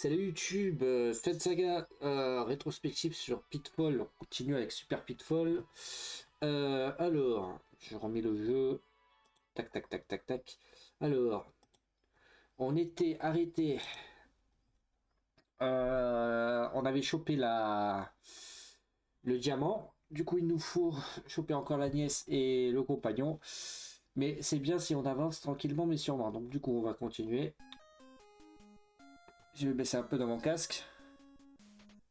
Salut YouTube, cette saga rétrospective sur Pitfall, on continue avec Super Pitfall. Alors, je remets le jeu, tac tac tac tac tac. Alors, on était arrêté, on avait chopé le diamant, du coup il nous faut choper encore la nièce et le compagnon. Mais c'est bien si on avance tranquillement mais sûrement, donc du coup on va continuer. Je vais baisser un peu dans mon casque.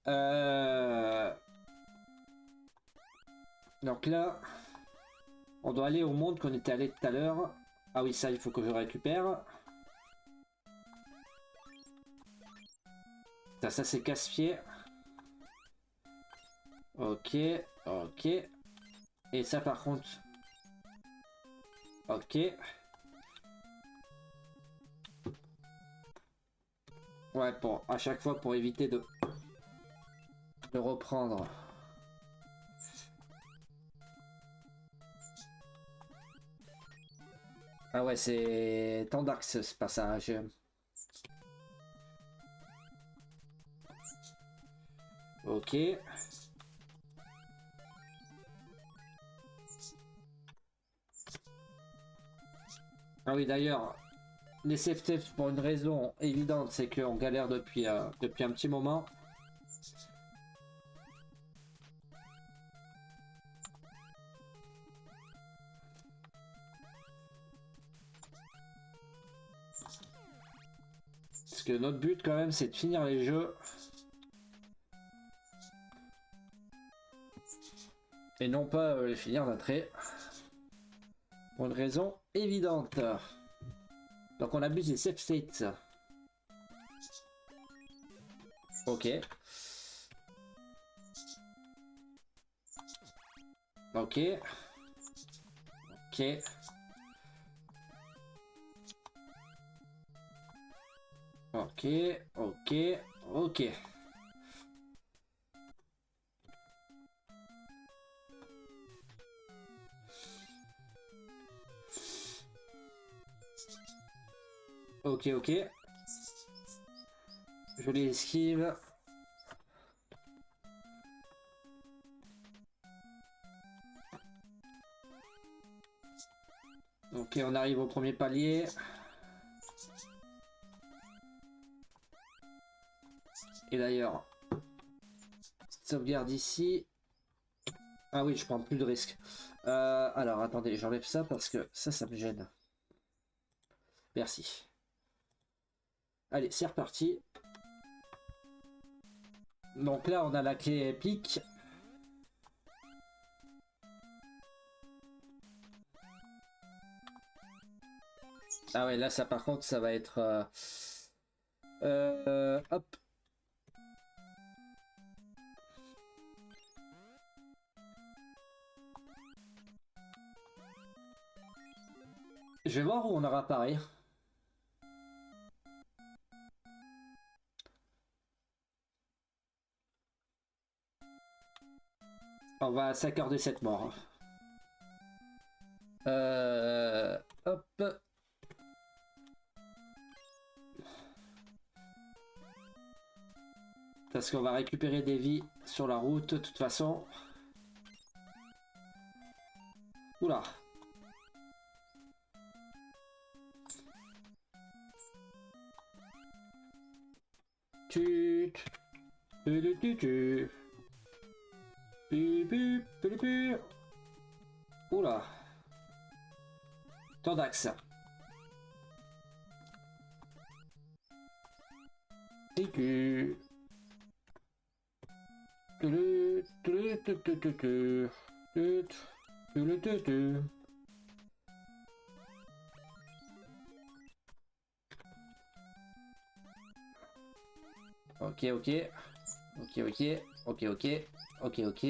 Euh... Donc là, on doit aller au monde qu'on était allé tout à l'heure. Ah oui, ça, il faut que je récupère. Ça c'est casse-pied. Ok, ok. Et ça, par contre... Ok. Ouais, pour, à chaque fois, pour éviter de reprendre. Ah ouais, c'est tendark ce passage. Ok. Ah oui, d'ailleurs, les safe thefts pour une raison évidente, c'est qu'on galère depuis un petit moment. Parce que notre but quand même, c'est de finir les jeux. Et non pas les finir d'un trait. Pour une raison évidente. Donc on abuse des safe states. Ok. Ok. Ok. Ok. Ok. Ok. Ok. Ok. Je les esquive. Ok, on arrive au premier palier. Et d'ailleurs, sauvegarde ici. Ah oui, je prends plus de risques. Alors, attendez, j'enlève ça parce que ça me gêne. Merci. Allez, c'est reparti. Donc là, on a la clé épique. Ah ouais, là, ça par contre, ça va être... hop. Je vais voir où on aura pareil. On va s'accorder cette mort. Hop. Parce qu'on va récupérer des vies sur la route, de toute façon. Oula. Tut. Tu. Pu. Oula. Tordax. Ticu. Ok, ok. Ok, ok. Ok, ok. Ok, ok.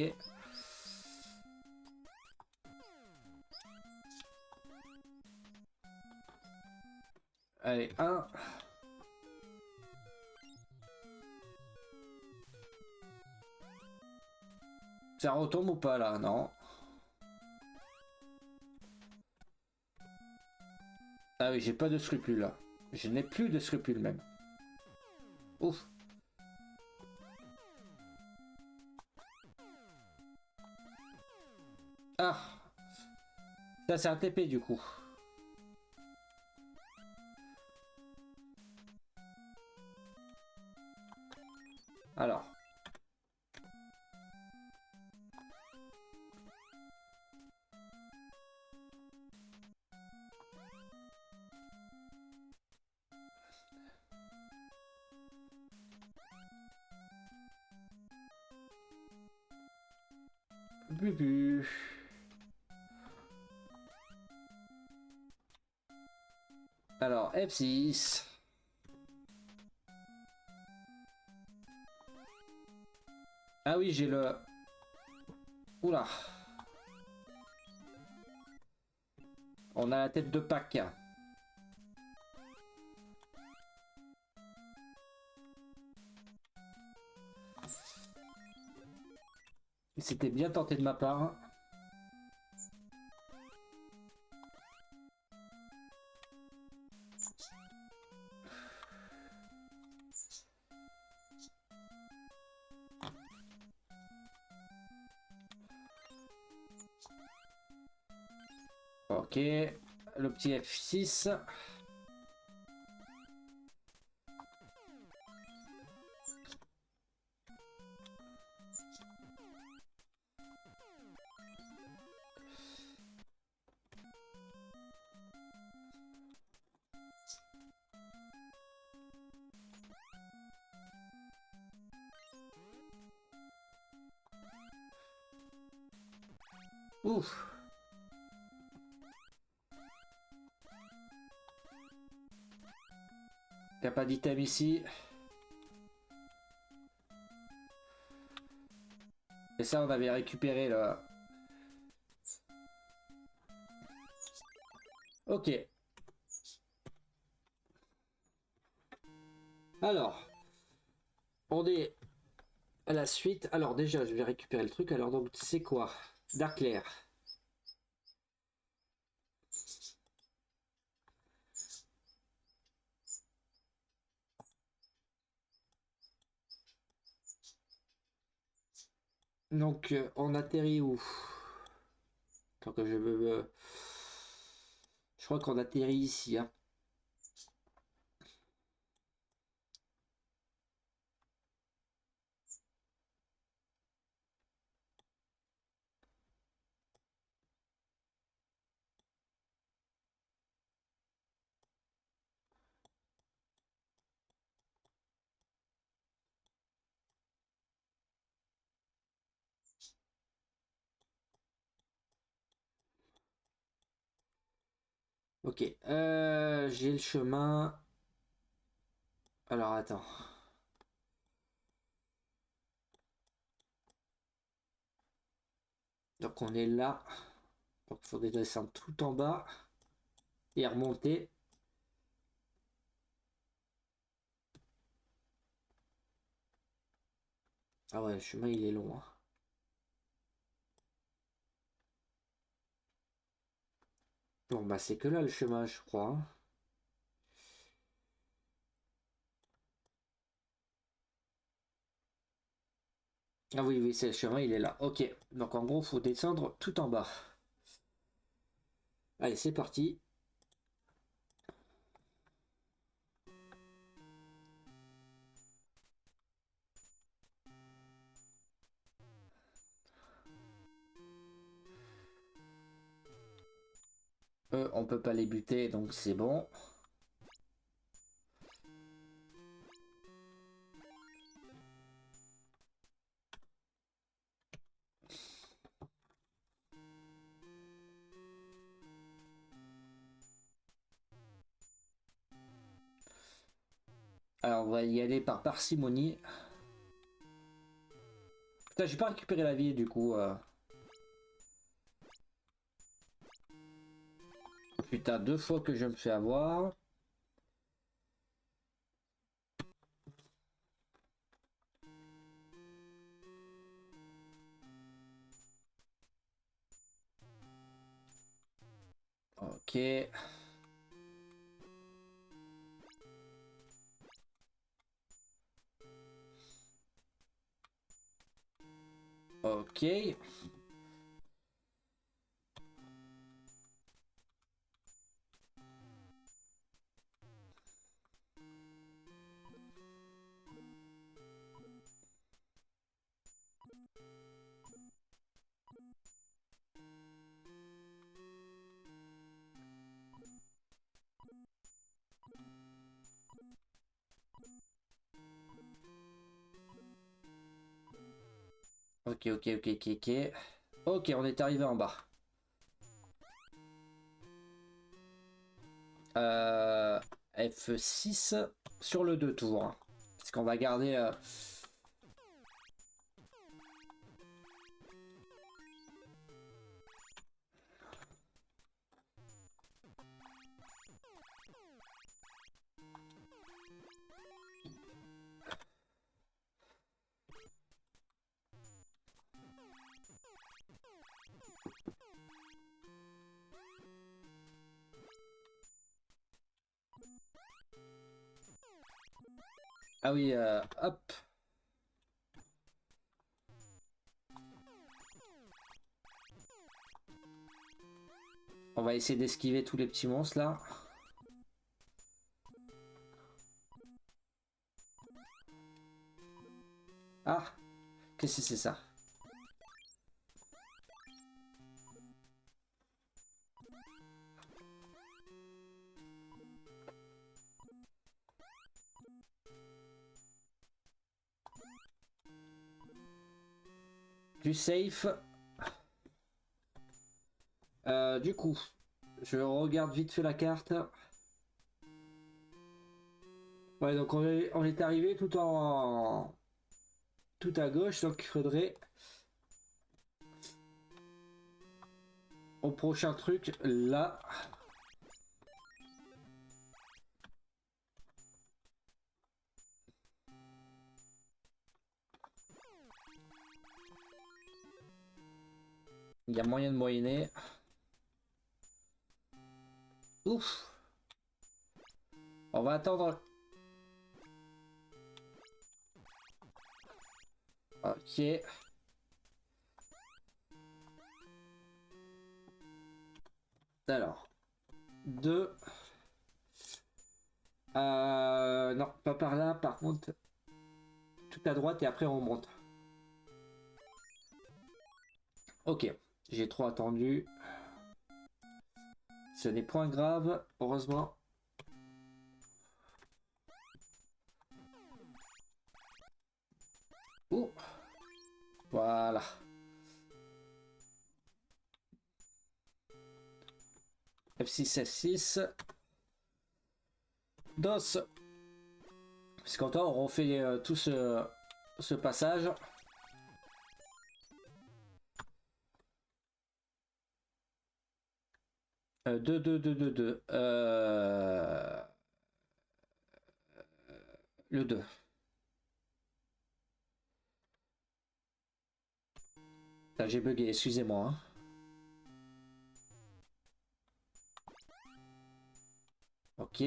Allez, un. Ça retombe ou pas là? Non. Ah oui, j'ai pas de scrupules là. Je n'ai plus de scrupules même. Ouf. Ah. Ça c'est un TP du coup. Alors. Bubu. Alors, F6. Ah oui, j'ai le... Oula. On a la tête de Pâques. C'était bien tenté de ma part. Ok, le petit F6. Ouf. Y a pas d'item ici. Et ça, on avait récupéré là. Ok. Alors, on est à la suite. Alors déjà, je vais récupérer le truc. Alors donc, c'est quoi? Darkler. Donc, on atterrit où? Tant que je me... Je crois qu'on atterrit ici. Hein. Ok. J'ai le chemin. Alors, attends. Donc, on est là. Donc, il faudrait descendre tout en bas et remonter. Ah ouais, le chemin, il est long. Hein. Bon, bah, c'est que là, le chemin, je crois. Hein. Ah oui, oui, c'est le chemin, il est là. Ok. Donc, en gros, faut descendre tout en bas. Allez, c'est parti. On peut pas les buter, donc c'est bon. Alors, on va y aller par parcimonie. Putain, j'ai pas récupéré la vie, du coup. Putain, 2 fois que je me fais avoir. Ok. Ok. Ok, ok, ok, ok, ok. Ok, on est arrivé en bas. F6 sur le 2 toujours. Hein. Parce qu'on va garder... Ah oui, hop. On va essayer d'esquiver tous les petits monstres là. Ah, qu'est-ce que c'est ça? Du safe. Du coup, je regarde vite fait la carte. Ouais, donc on est arrivé tout à gauche, donc il faudrait au prochain truc là. Il y a moyen de moyenner. Ouf. On va attendre. Ok. Alors. 2. Non, pas par là. Par contre, tout à droite et après on monte. Ok. J'ai trop attendu. Ce n'est point grave, heureusement. Ouh. Voilà. F6, F6. DOS. Parce qu'en temps, on refait tout ce passage. Deux, deux, deux, deux, deux. Le 2. J'ai bugué, excusez-moi. Hein. Ok.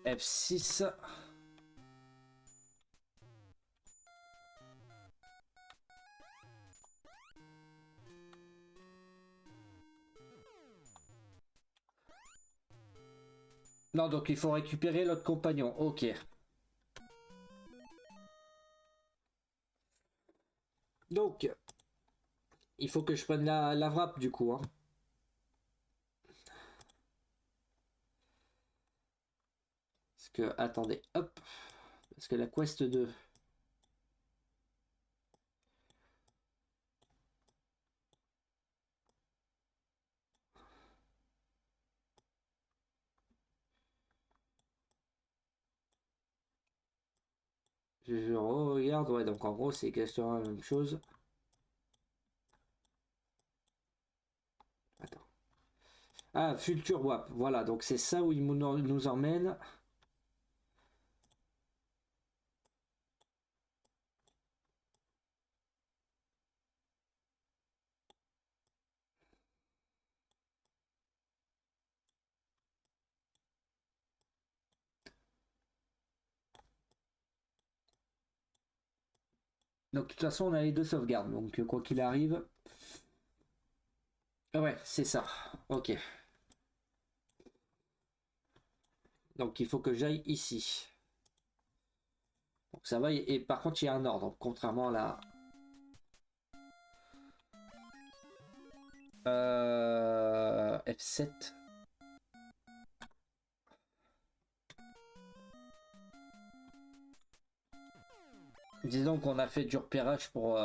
F6. Non, donc il faut récupérer l'autre compagnon. Ok. Donc, il faut que je prenne la wrap du coup. Hein. Parce que, attendez, hop. Parce que la quest 2. Je regarde, ouais, donc en gros, c'est exactement la même chose. Attends. Ah, Future Wap, voilà, donc c'est ça où il nous emmène. Donc de toute façon on a les deux sauvegardes, donc quoi qu'il arrive. Ah ouais, c'est ça. Ok. Donc il faut que j'aille ici. Donc ça va, et par contre il y a un ordre, contrairement à la... F7. Disons qu'on a fait du repérage pour...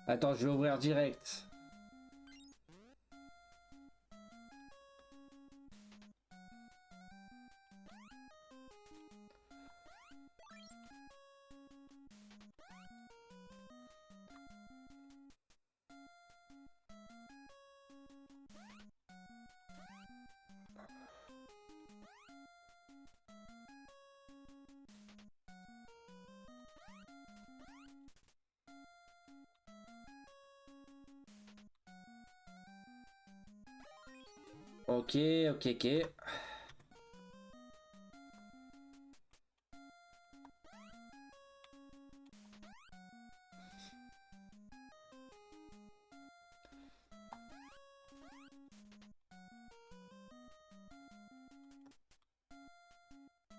Attends, je vais ouvrir direct. Ok, ok, ok.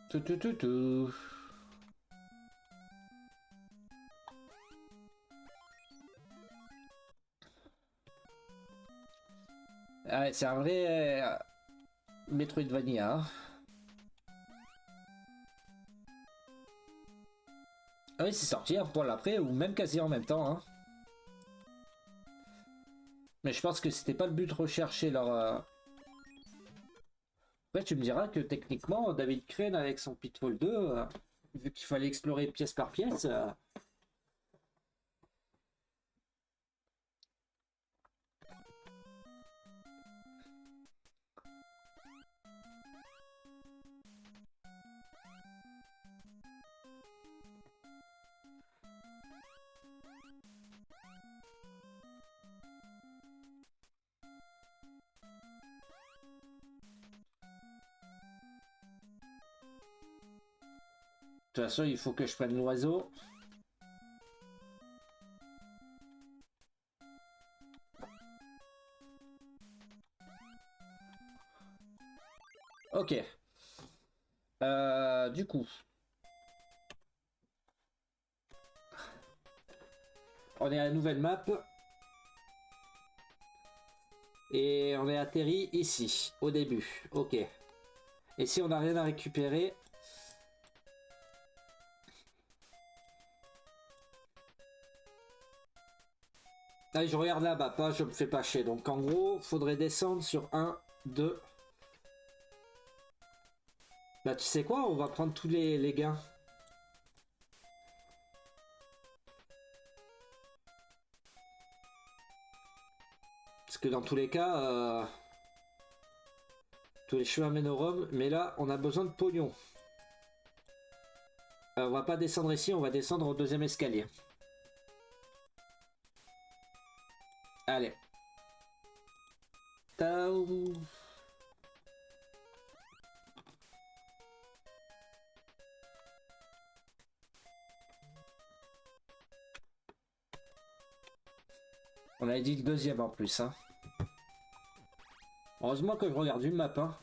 Tout, tout, tout, tout. Ah ouais, c'est un vrai Metroidvania. Hein. Ah oui, c'est sorti un poil après, ou même quasi en même temps. Hein. Mais je pense que c'était pas le but recherché leur... Après, tu me diras que techniquement, David Crane avec son Pitfall 2, vu qu'il fallait explorer pièce par pièce... De toute façon, il faut que je prenne l'oiseau. Ok. Du coup, on est à la nouvelle map. Et on est atterri ici, au début. Ok. Et si on n'a rien à récupérer... Allez, je regarde la map, hein, je me fais pas chier. Donc en gros, faudrait descendre sur 1, 2... Bah tu sais quoi, on va prendre tous les gains. Parce que dans tous les cas, tous les chemins mènent au Rhum. Mais là, on a besoin de pognon. On va pas descendre ici, on va descendre au deuxième escalier. Allez. Tao. On avait dit le deuxième en plus. Hein. Heureusement que je regarde une map. Hein.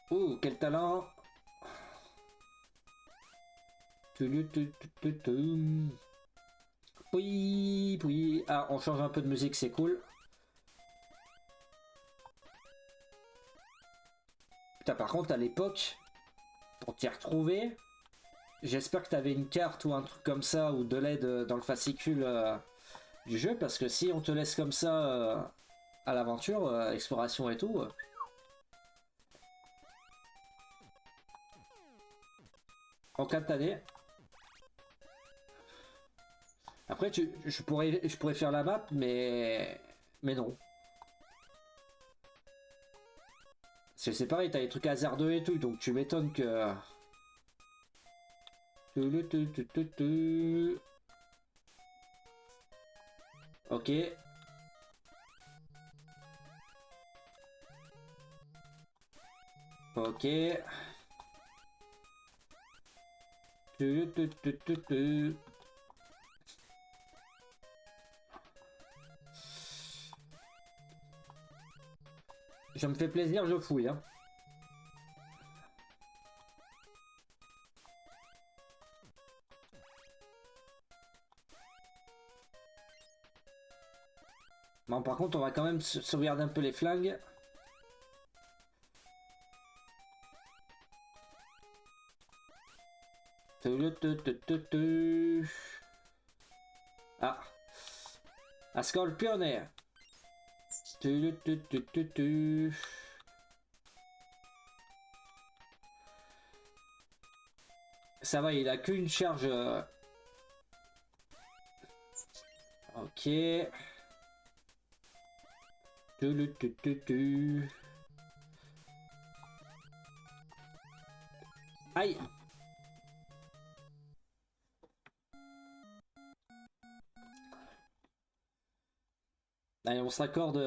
Ouh, quel talent! Oui, oui. Ah, on change un peu de musique, c'est cool. Putain, par contre, à l'époque, pour t'y retrouver, j'espère que t'avais une carte ou un truc comme ça, ou de l'aide dans le fascicule du jeu, parce que si on te laisse comme ça à l'aventure, exploration et tout... en 4 années. Après, je pourrais faire la map, mais non. C'est pareil, t'as des trucs hasardeux et tout, donc tu m'étonnes que... Ok. Ok. Je me fais plaisir, je fouille, hein. Bon, par contre, on va quand même sauvegarder un peu les flingues. Ah. Un scorpione. Ça va, il a qu'une charge. Ok. Aïe. Allez, on se raccorde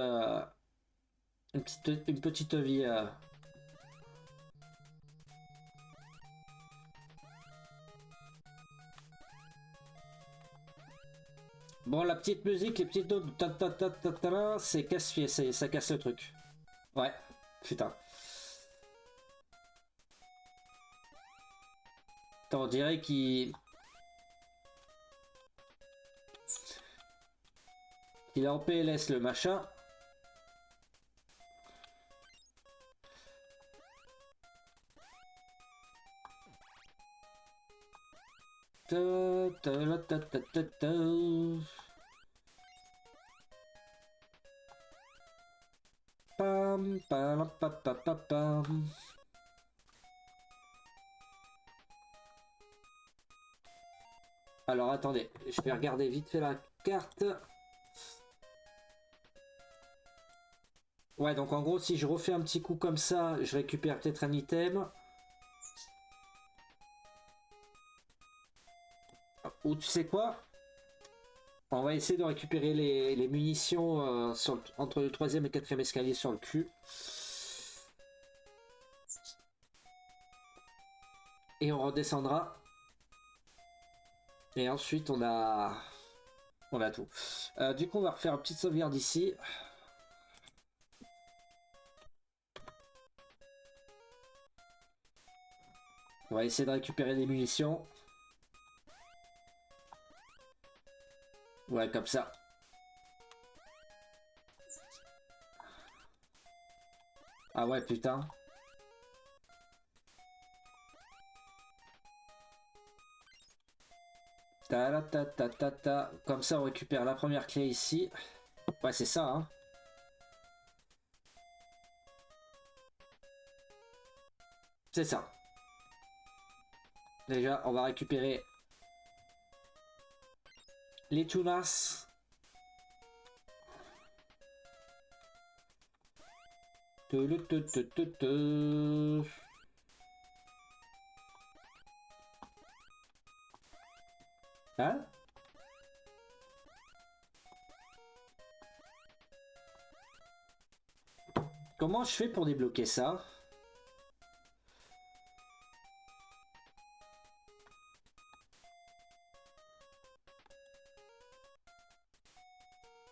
une petite vie. Bon, la petite musique, les petites notes, c'est casse-pied, ça casse le truc. Ouais, putain. Attends, on dirait qu'il est en PLS le machin. Pam, pam, pam, pam, pam, pam. Alors attendez, je vais regarder vite fait la carte. Ouais, donc en gros, si je refais un petit coup comme ça, je récupère peut-être un item. Ou tu sais quoi? On va essayer de récupérer les munitions entre le troisième et le quatrième escalier sur le cul. Et on redescendra. Et ensuite on a tout. Du coup on va refaire une petite sauvegarde ici. On va essayer de récupérer des munitions. Ouais, comme ça. Ah ouais, putain. Ta ta ta ta ta. Comme ça, on récupère la première clé ici. Ouais, c'est ça, hein. C'est ça. Déjà, on va récupérer les tunas. Hein? Comment je fais pour débloquer ça?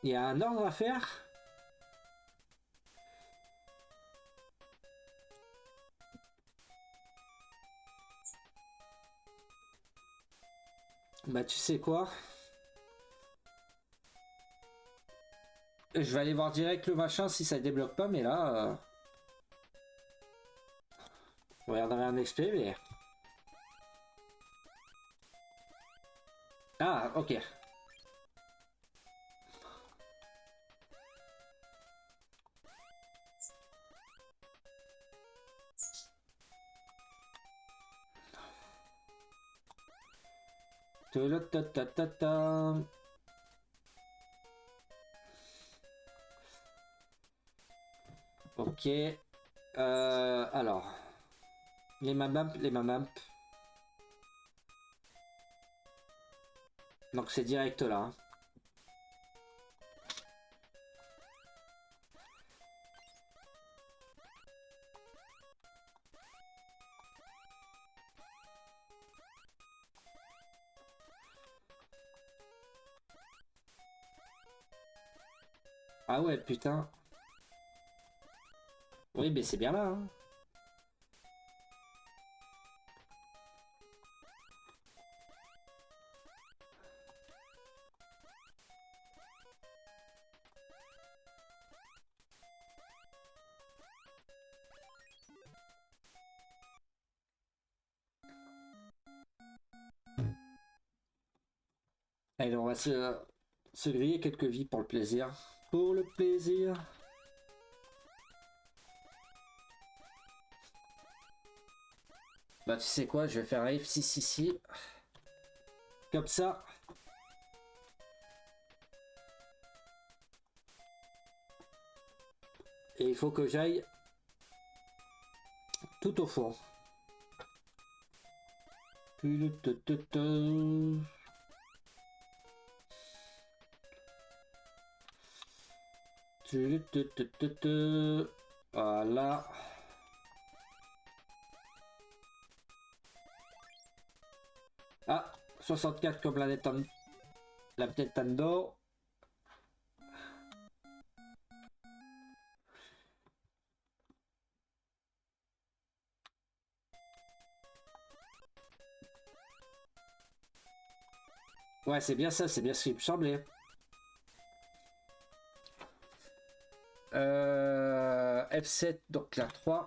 Il y a un ordre à faire? Bah tu sais quoi? Je vais aller voir direct le machin si ça débloque pas, mais là... On va regarder un XP, mais... Ah, ok. Ta-ta-ta-ta-ta. Ok. Alors, les mamamps, les mamamps. Donc c'est direct là. Hein. Ah ouais, putain. Oui, mais c'est bien là. Hein. Allez, on va se griller quelques vies pour le plaisir. Pour le plaisir. Bah tu sais quoi, je vais faire un F6 ici. Comme ça. Et il faut que j'aille tout au fond. Voilà. Ah, 64 comme la Nintendo. Ouais, c'est bien ça, c'est bien ce qui me semblait. F7, donc la 3.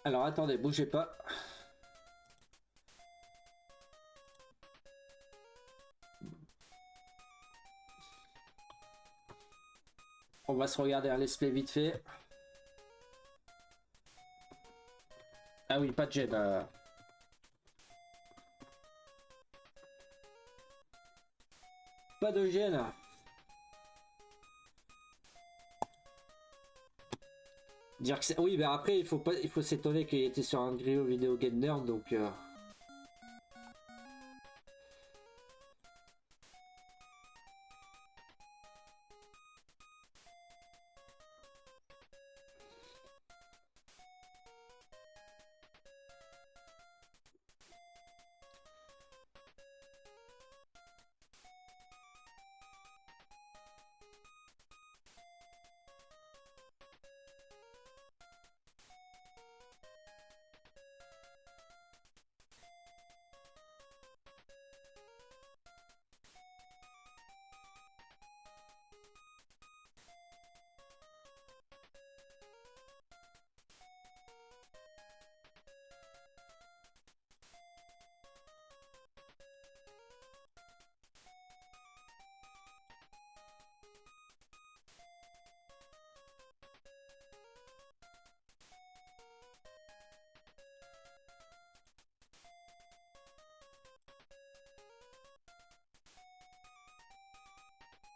Alors attendez, bougez pas. On va se regarder un let's play vite fait. Ah oui, pas de gêne. Pas de gêne. Dire que c'est... Oui, mais après, il faut s'étonner qu'il était sur un griot vidéo game nerd, donc...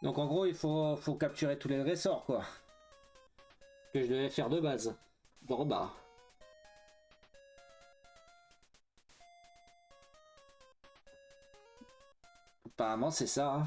Donc en gros, faut capturer tous les ressorts, quoi. Que je devais faire de base. De rebas. Apparemment, c'est ça. Hein.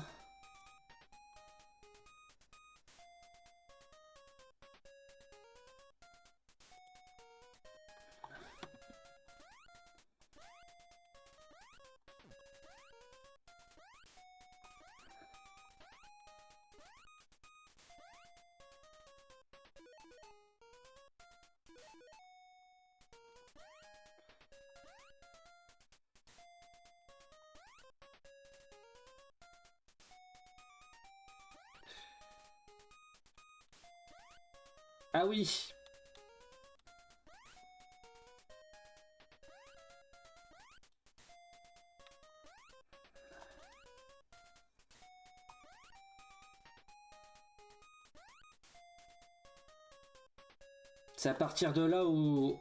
Ah oui. C'est à partir de là où...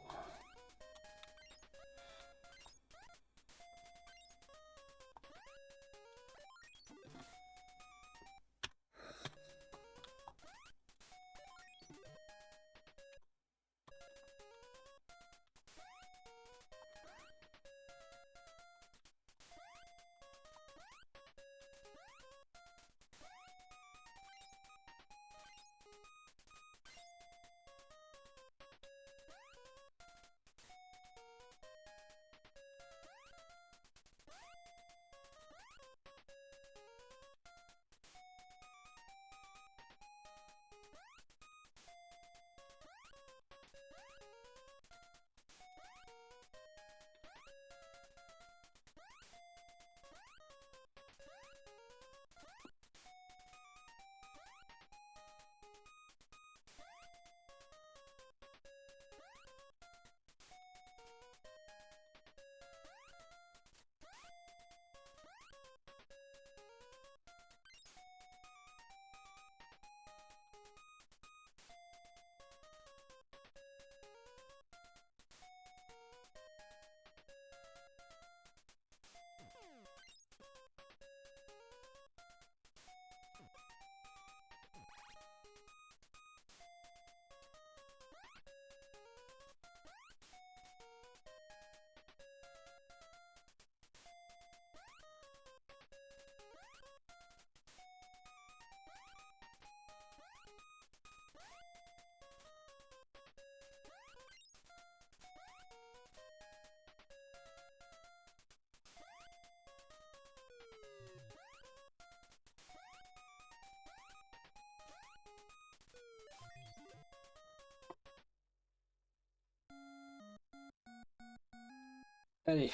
Allez.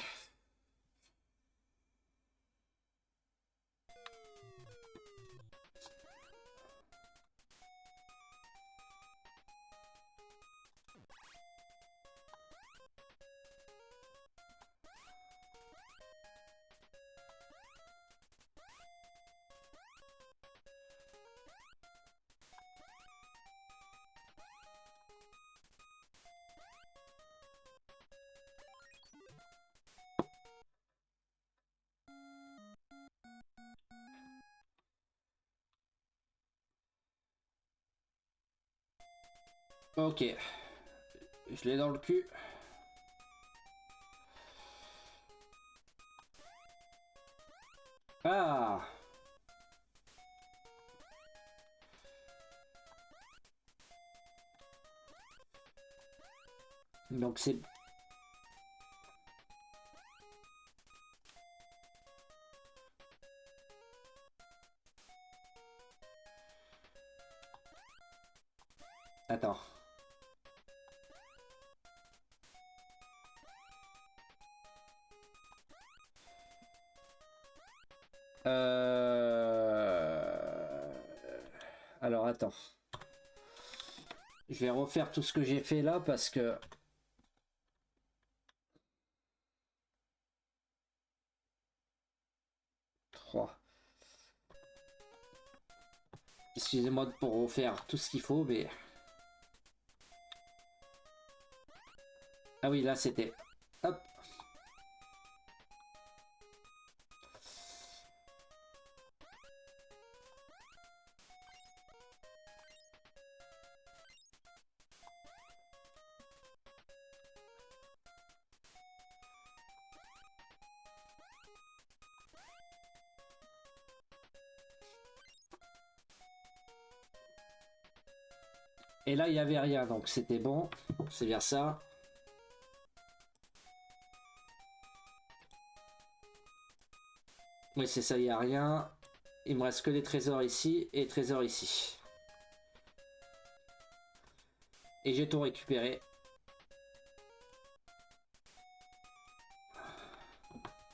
Ok. Je l'ai dans le cul. Ah. Donc c'est... Attends. Alors attends. Je vais refaire tout ce que j'ai fait là parce que... 3. Excusez-moi pour refaire tout ce qu'il faut, mais... Ah oui, là c'était... Hop. Et là, il n'y avait rien, donc c'était bon. C'est bien ça. Oui, c'est ça, il n'y a rien. Il me reste que les trésors ici et les trésors ici. Et j'ai tout récupéré.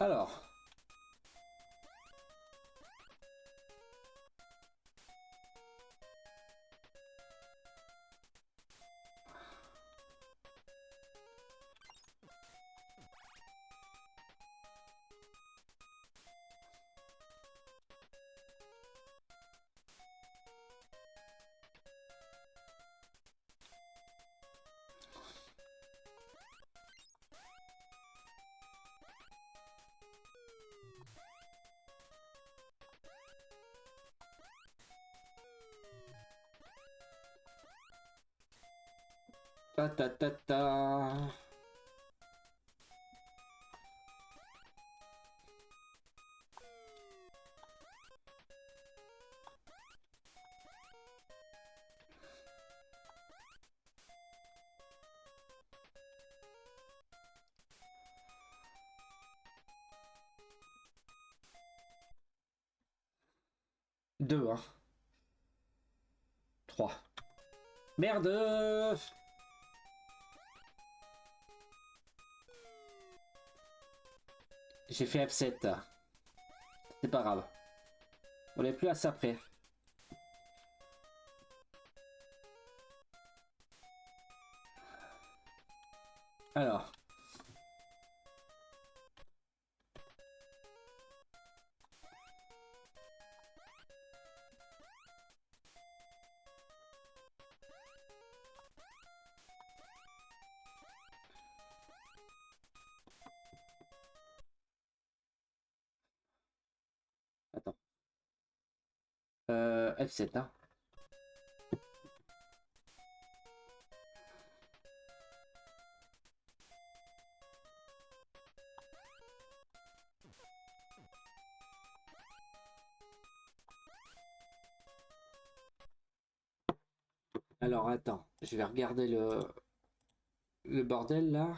Alors. Ta ta ta ta. Deux, hein. 3. Merde! J'ai fait F7. C'est pas grave. On n'est plus à ça près. Alors. Attends. F7, hein. Alors attends, je vais regarder le bordel là.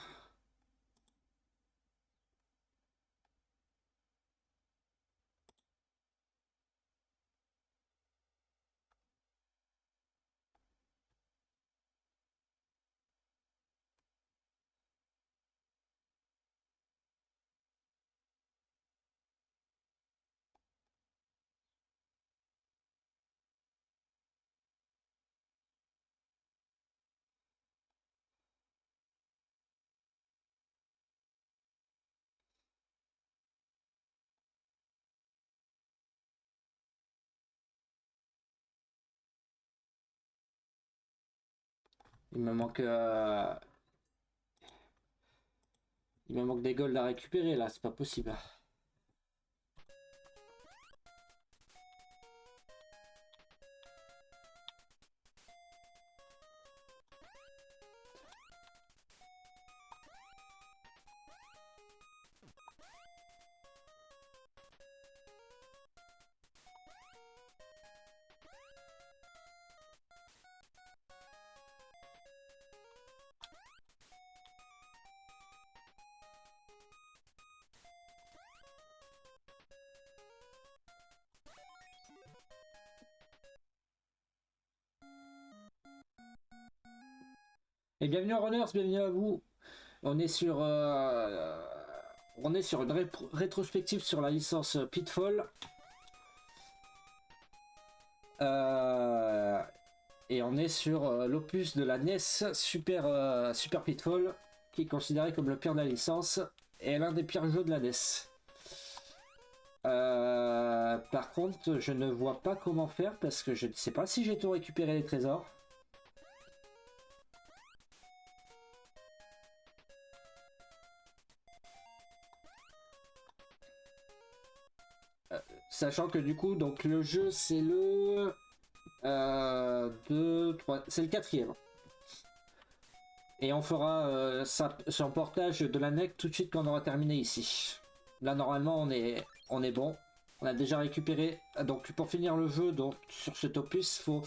Il me manque... Il me manque des golds à récupérer là, c'est pas possible. Et bienvenue en Runners, bienvenue à vous. On est sur, on est sur une rétrospective sur la licence Pitfall. Et on est sur l'opus de la NES Super Pitfall, qui est considéré comme le pire de la licence et l'un des pires jeux de la NES. Par contre, je ne vois pas comment faire parce que je ne sais pas si j'ai tout récupéré les trésors. Sachant que du coup, donc le jeu c'est le 2, 3, c'est le quatrième. Et on fera son portage de la NEC tout de suite quand on aura terminé ici. Là normalement on est bon. On a déjà récupéré. Donc pour finir le jeu, donc sur cet opus, il faut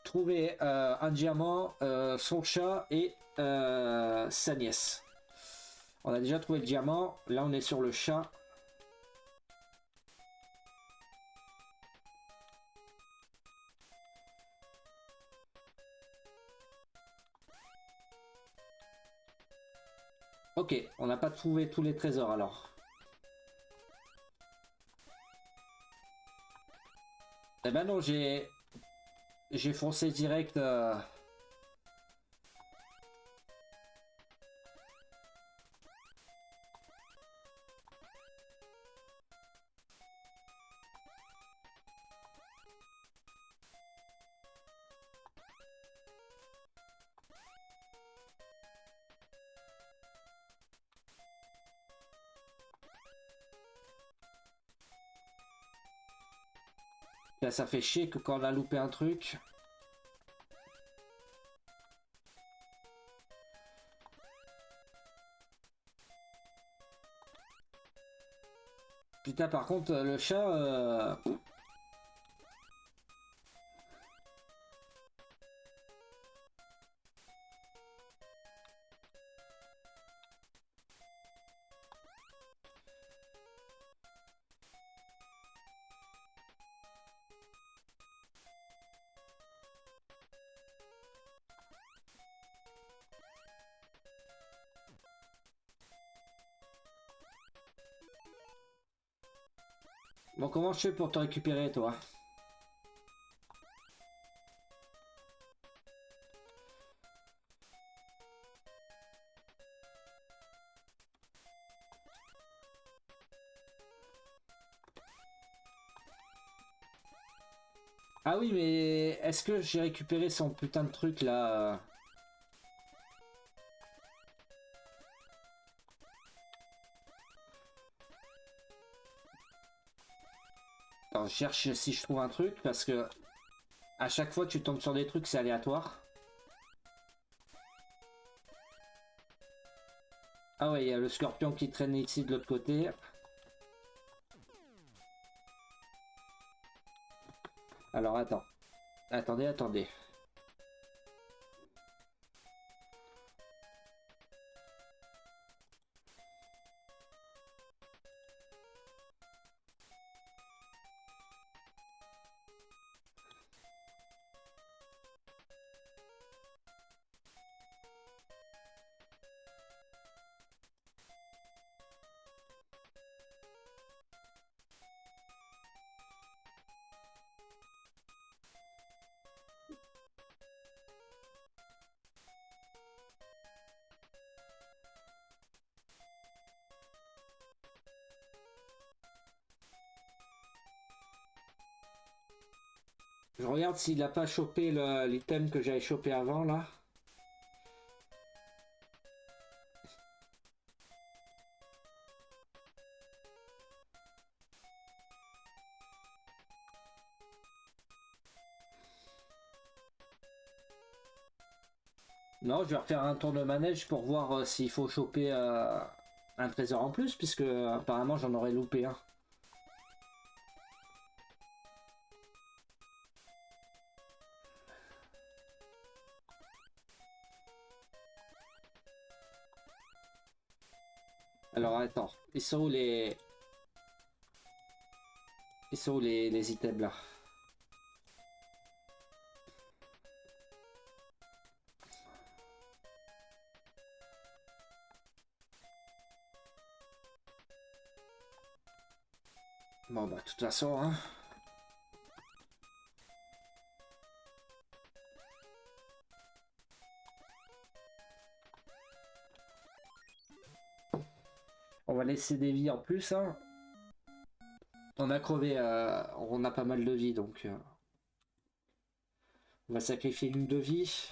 trouver un diamant, son chat et sa nièce. On a déjà trouvé le diamant. Là on est sur le chat. Ok, on n'a pas trouvé tous les trésors alors. Eh ben non, j'ai foncé direct. Là, ça fait chier que quand on a loupé un truc. Putain, par contre, le chat. Bon, comment je fais pour te récupérer, toi? Ah oui, mais est-ce que j'ai récupéré son putain de truc là? Attends, je cherche si je trouve un truc parce que à chaque fois tu tombes sur des trucs, c'est aléatoire. Ah ouais, il y a le scorpion qui traîne ici de l'autre côté. Alors attends. Attendez. Je regarde s'il a pas chopé l'item que j'avais chopé avant là. Non, je vais refaire un tour de manège pour voir s'il faut choper un trésor en plus, puisque apparemment j'en aurais loupé un. Alors attends, ils sont où les... Ils sont où les items là? Bon bah de toute façon, hein. On va laisser des vies en plus, hein. On a crevé, on a pas mal de vie, donc on va sacrifier une de vie.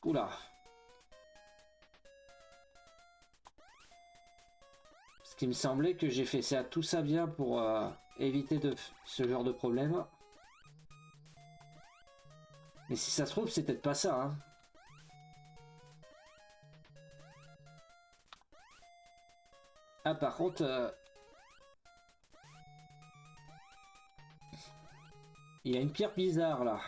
Oula. Ce qui me semblait que j'ai fait ça, tout ça bien pour éviter ce genre de problème. Mais si ça se trouve, c'est peut-être pas ça, hein. Ah, par contre... il y a une pierre bizarre, là.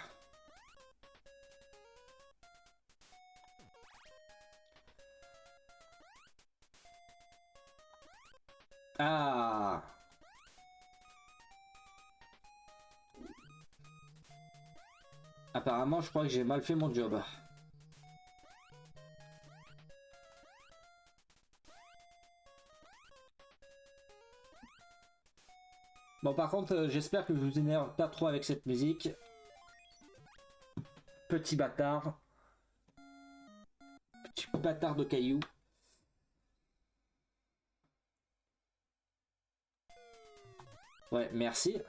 Ah! Apparemment, je crois que j'ai mal fait mon job. Bon, par contre, j'espère que je vous énerve pas trop avec cette musique. Petit bâtard. Petit bâtard de cailloux. Ouais, merci.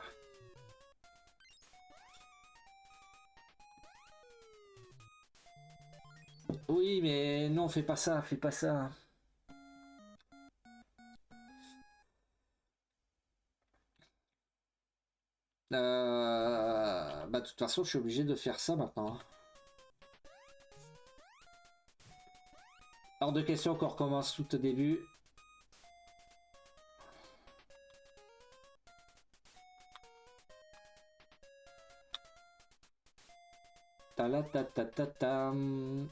Oui, mais non, fais pas ça, fais pas ça. Bah, de toute façon, je suis obligé de faire ça maintenant. Hors de question qu'on recommence tout au début. Ta-la-ta-ta-ta-tam.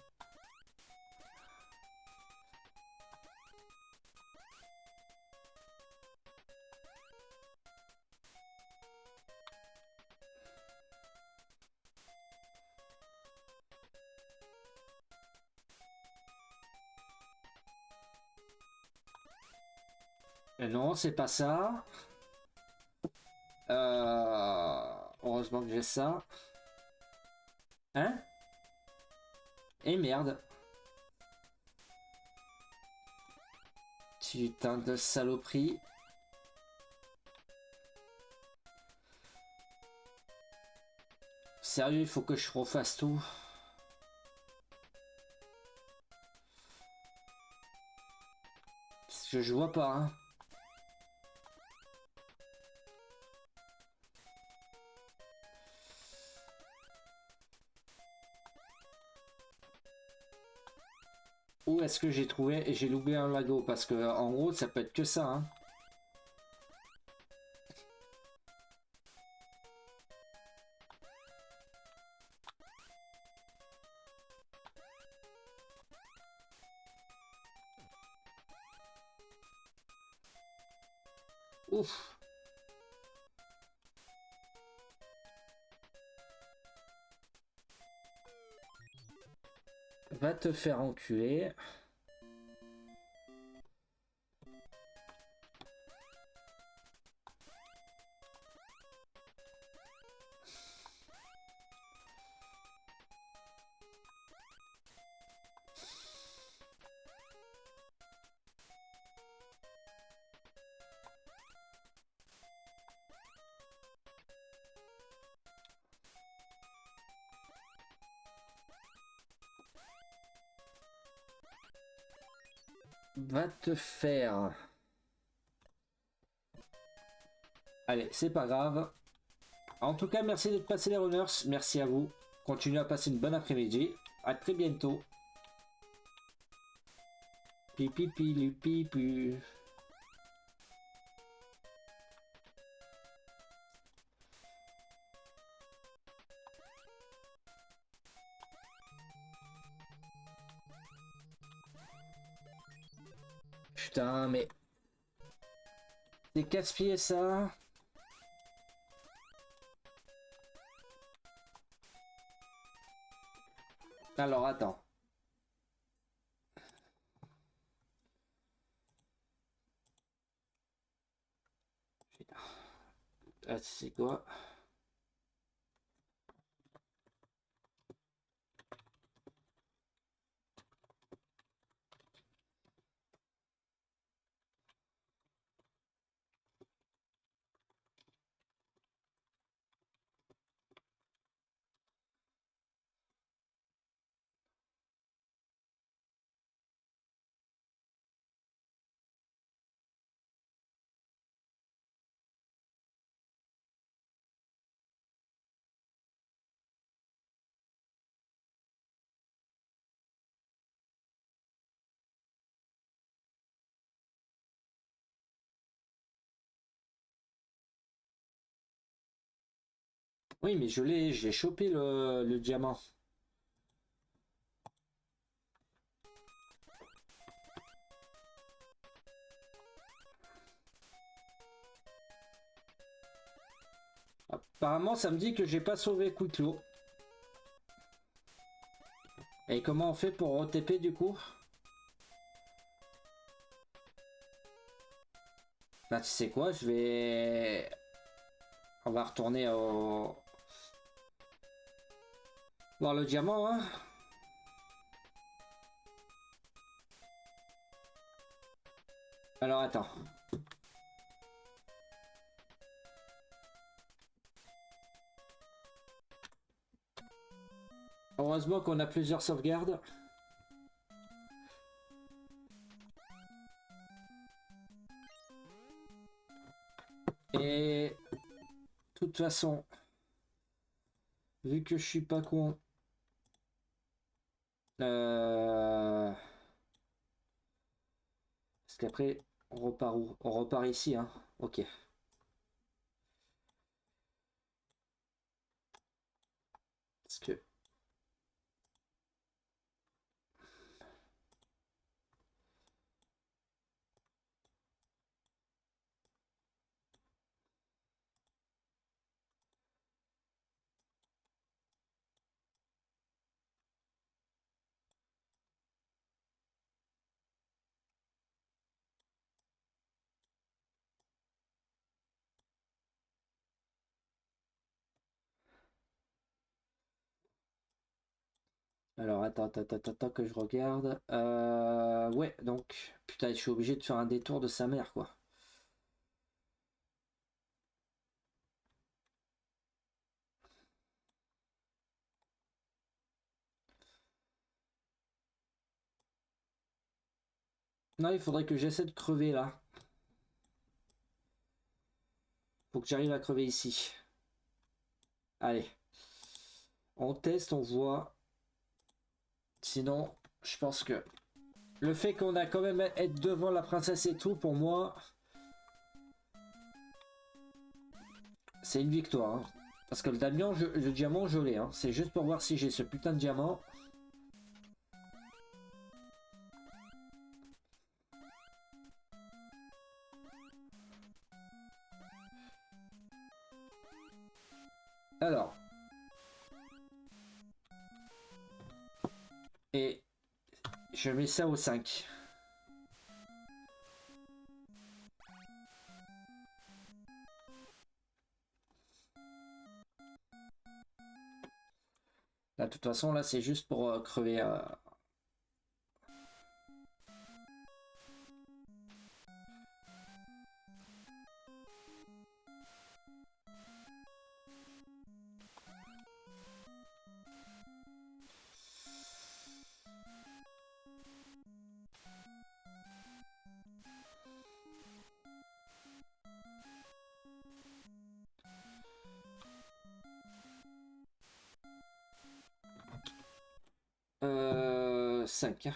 Non, c'est pas ça. Heureusement que j'ai ça. Hein? Et merde. Putain de saloperie. Sérieux, il faut que je refasse tout. Parce que je vois pas, hein. Où est-ce que j'ai trouvé et j'ai loupé un lago? Parce que en gros, ça peut être que ça, hein. Ouf. Va te faire enculer. Va te faire. Allez, c'est pas grave. En tout cas, merci d'être passé les runners. Merci à vous. Continuez à passer une bonne après-midi. À très bientôt. Pipi pipi pipi. Putain, mais... C'est casse-pied ça. Alors, attends. Putain. Ah, c'est quoi? Oui, mais j'ai chopé le diamant. Apparemment, ça me dit que j'ai pas sauvé Quicklo. Et comment on fait pour OTP du coup? Bah, tu sais quoi, je vais... On va retourner au... voir le diamant, hein. Alors, attends. Heureusement qu'on a plusieurs sauvegardes. Et... de toute façon... Vu que je suis pas con... Parce qu'après, on repart où? On repart ici, hein. Ok. Parce que... Alors, attends, que je regarde. Ouais, donc... Putain, je suis obligé de faire un détour de sa mère, quoi. Non, il faudrait que j'essaie de crever, là. Faut que j'arrive à crever ici. Allez. On teste, on voit. Sinon, je pense que... Le fait qu'on a quand même être devant la princesse et tout, pour moi... C'est une victoire, hein. Parce que le diamant, je l'ai, hein. C'est juste pour voir si j'ai ce putain de diamant. Alors. Et je mets ça au 5. Là, de toute façon, là, c'est juste pour crever. 5.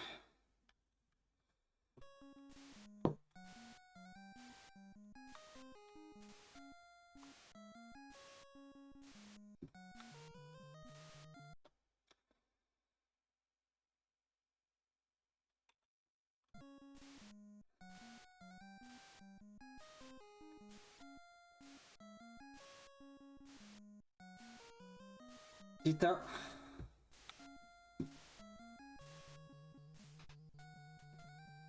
Putain.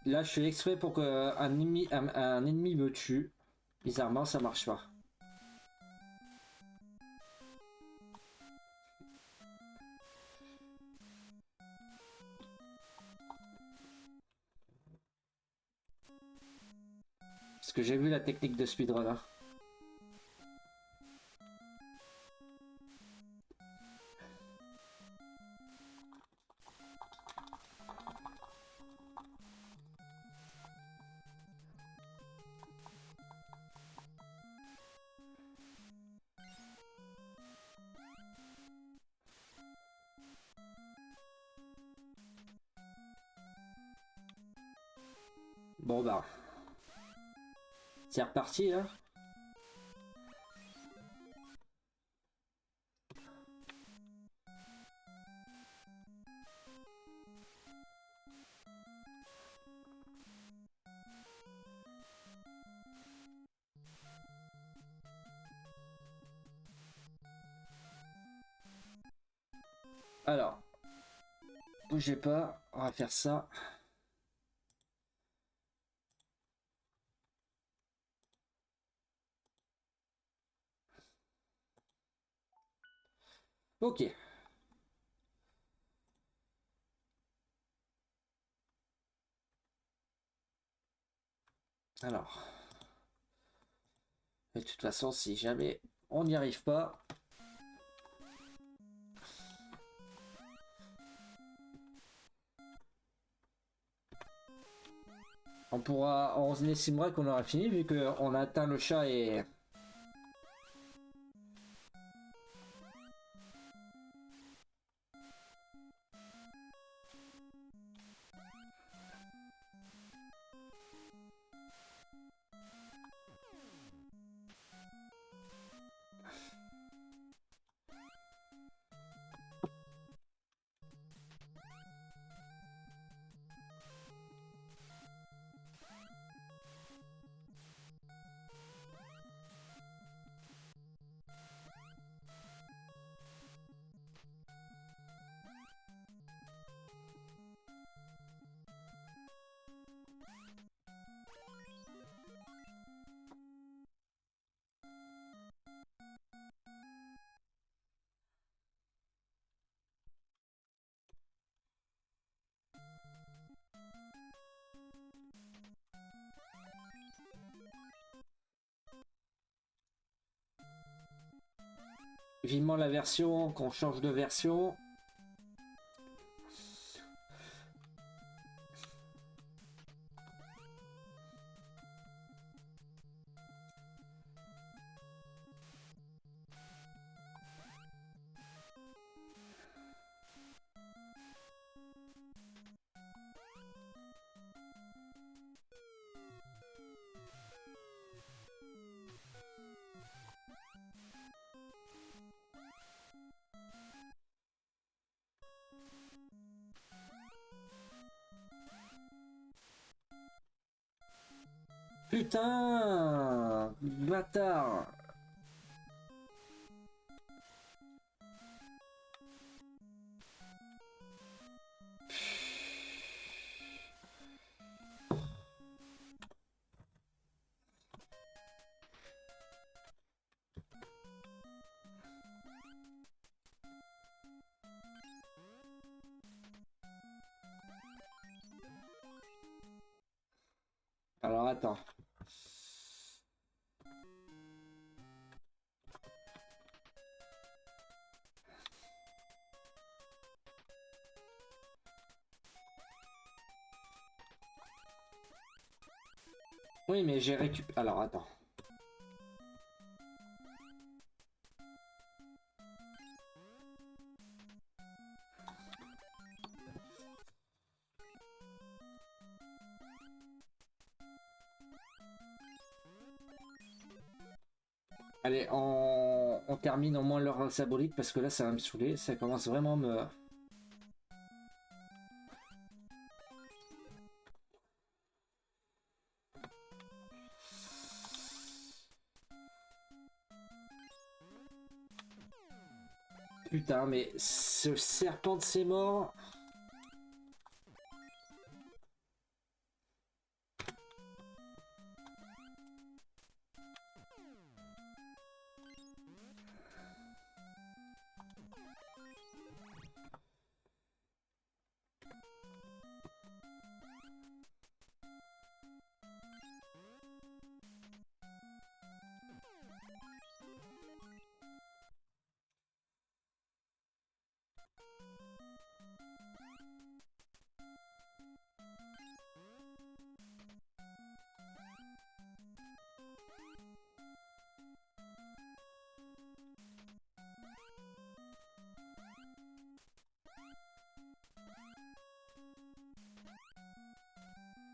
Là, je fais exprès pour qu'un ennemi, un ennemi me tue. Bizarrement, ça marche pas. Parce que j'ai vu la technique de speedrunner. Bon bah. C'est reparti là. Alors. Bougez pas, on va faire ça. Ok. Alors. De toute façon, si jamais on n'y arrive pas, on estimera qu'on aura fini vu qu'on a atteint le chat et... Vivement la version, qu'on change de version. Putain, bâtard. Alors attends. Oui, mais j'ai récupéré... Alors attends. Allez, on termine au moins l'heure symbolique parce que là ça va me saouler, ça commence vraiment à me... Putain, mais ce serpent de ses morts...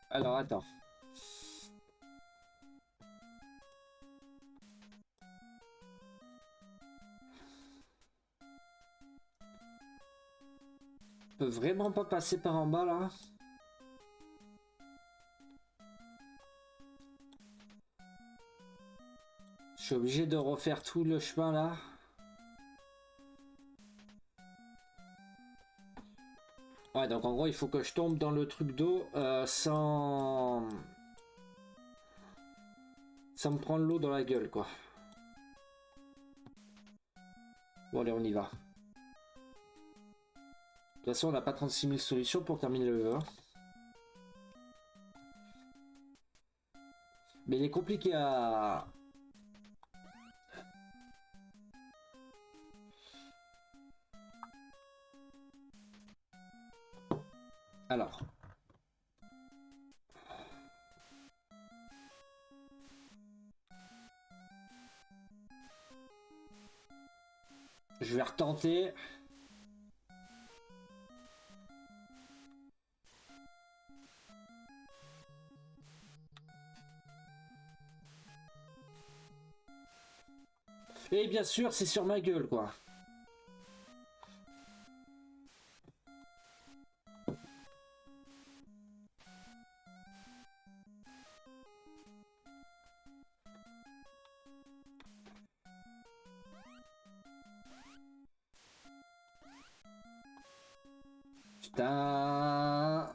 Alors attends. On peut vraiment pas passer par en bas là. Je suis obligé de refaire tout le chemin là. Ouais, donc en gros il faut que je tombe dans le truc d'eau sans me prendre l'eau dans la gueule quoi. Bon allez on y va. De toute façon on n'a pas 36 000 solutions pour terminer le jeu. Hein. Mais il est compliqué à... Alors. Je vais retenter. Et bien sûr, c'est sur ma gueule, quoi. Putain.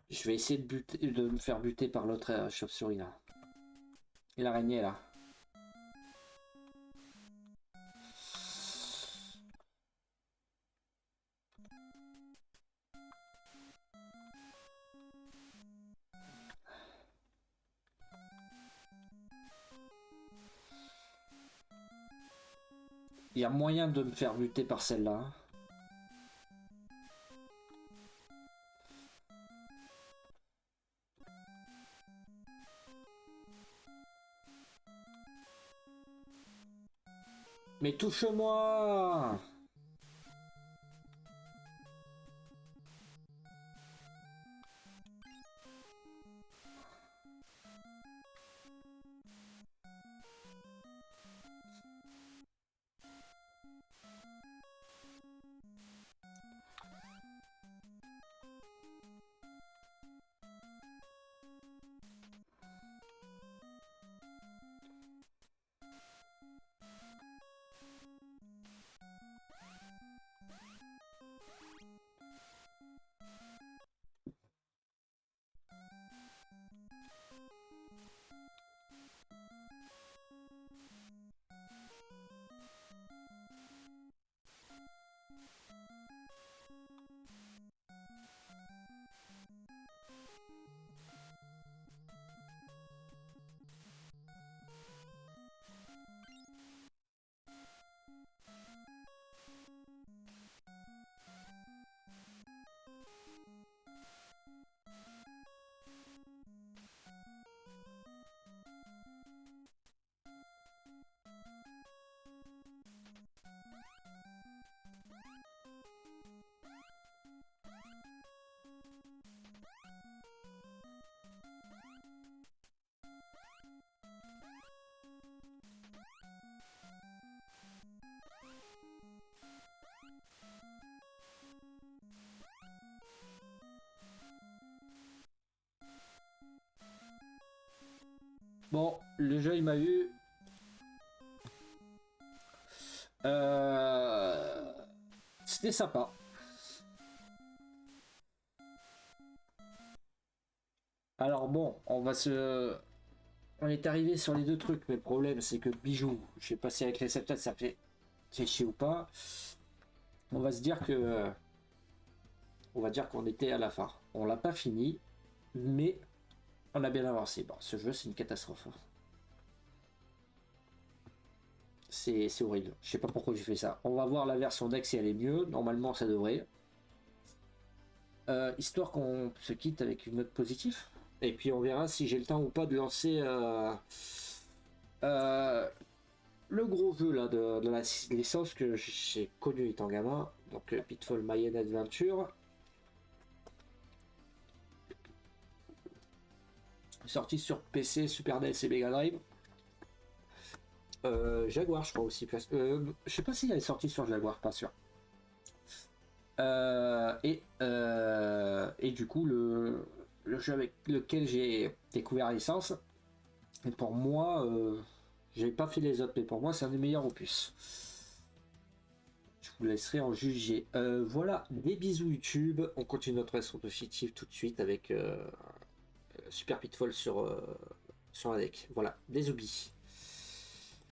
Je vais essayer de me faire buter par l'autre chauve-souris là. Et l'araignée là. Il y a moyen de me faire buter par celle-là. Mais touche-moi! Bon, le jeu il m'a eu. C'était sympa. Alors bon, on est arrivé sur les deux trucs, mais le problème c'est que Bijou, je sais pas si avec les septets ça fait chier ou pas. On va se dire que. On va dire qu'on était à la fin. On l'a pas fini, mais on a bien avancé. Bon, ce jeu c'est une catastrophe. C'est horrible. Je sais pas pourquoi j'ai fait ça. On va voir la version Dex si elle est mieux. Normalement ça devrait. Histoire qu'on se quitte avec une note positive. Et puis on verra si j'ai le temps ou pas de lancer euh, le gros jeu là de la licence que j'ai connu étant gamin. Donc Pitfall Mayan Adventure. Sorti sur PC, Super NES et Mega Drive. Jaguar, je crois aussi. Je sais pas s'il est sorti sur Jaguar, pas sûr. Et du coup, le jeu avec lequel j'ai découvert la licence, et pour moi, j'ai pas fait les autres, mais pour moi, c'est un des meilleurs opus. Je vous laisserai en juger. Voilà, des bisous YouTube. On continue notre rétrospective tout de suite avec Super Pitfall sur un deck. Voilà, des oublis.